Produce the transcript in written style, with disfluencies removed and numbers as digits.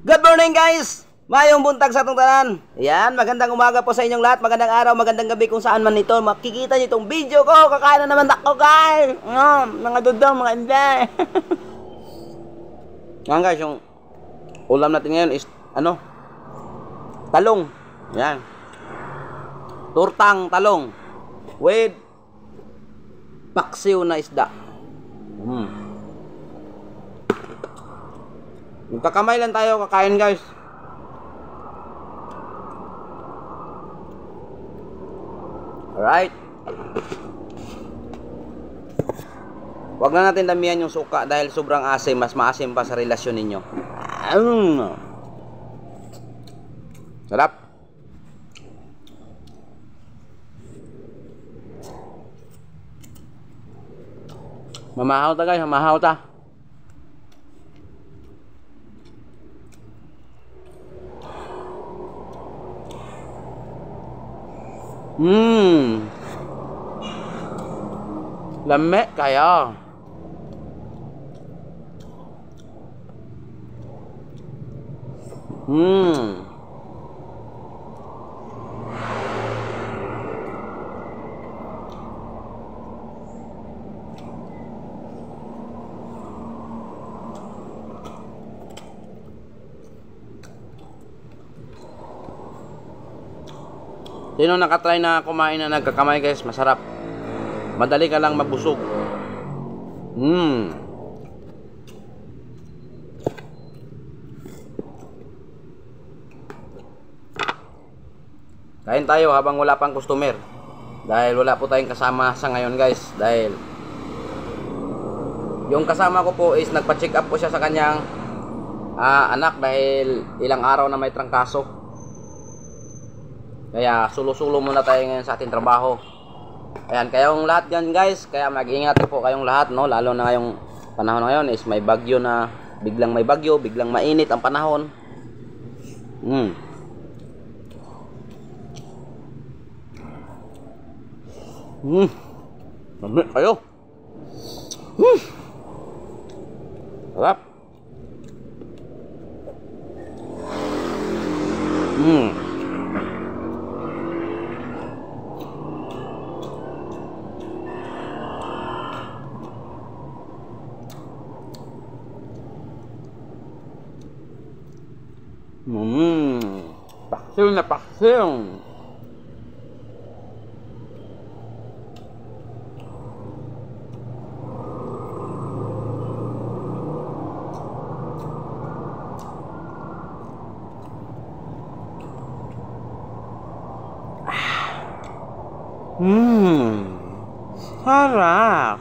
Good morning guys! Mayong buntag sa atong tanan. Ayan, magandang umaga po sa inyong lahat. Magandang araw, magandang gabi kung saan man ito. Makikita nyo itong video ko. Kakain na naman ako guys. Mga dudong, mga inday. Yan guys, yung ulam natin ngayon is talong. Yan. Tortang talong with paksiw na isda. Magkakamay lang tayo kakain guys. Alright. Huwag na natin damihan yung suka dahil sobrang asim. Mas maasim pa sa relasyon ninyo. Sarap. Mamahaw ta guys, mamahaw ta. Lame kaya. Sino nakatry na kumain na nagkakamay guys? Masarap. Madali ka lang mabusog. Kain tayo habang wala pang customer. Dahil wala po tayong kasama sa ngayon guys. Dahil yung kasama ko po is nagpa-check up po siya sa kanyang anak dahil ilang araw na may trangkaso. Kaya sulo-sulo muna tayo ngayon sa ating trabaho. Ayan, kayong lahat yan guys, kaya mag-ingat po kayong lahat, no? Lalo na ngayong panahon ngayon is may bagyo na, biglang may bagyo, biglang mainit ang panahon. Dami kayo. Sarap. Paksiw na paksiw. Sarap.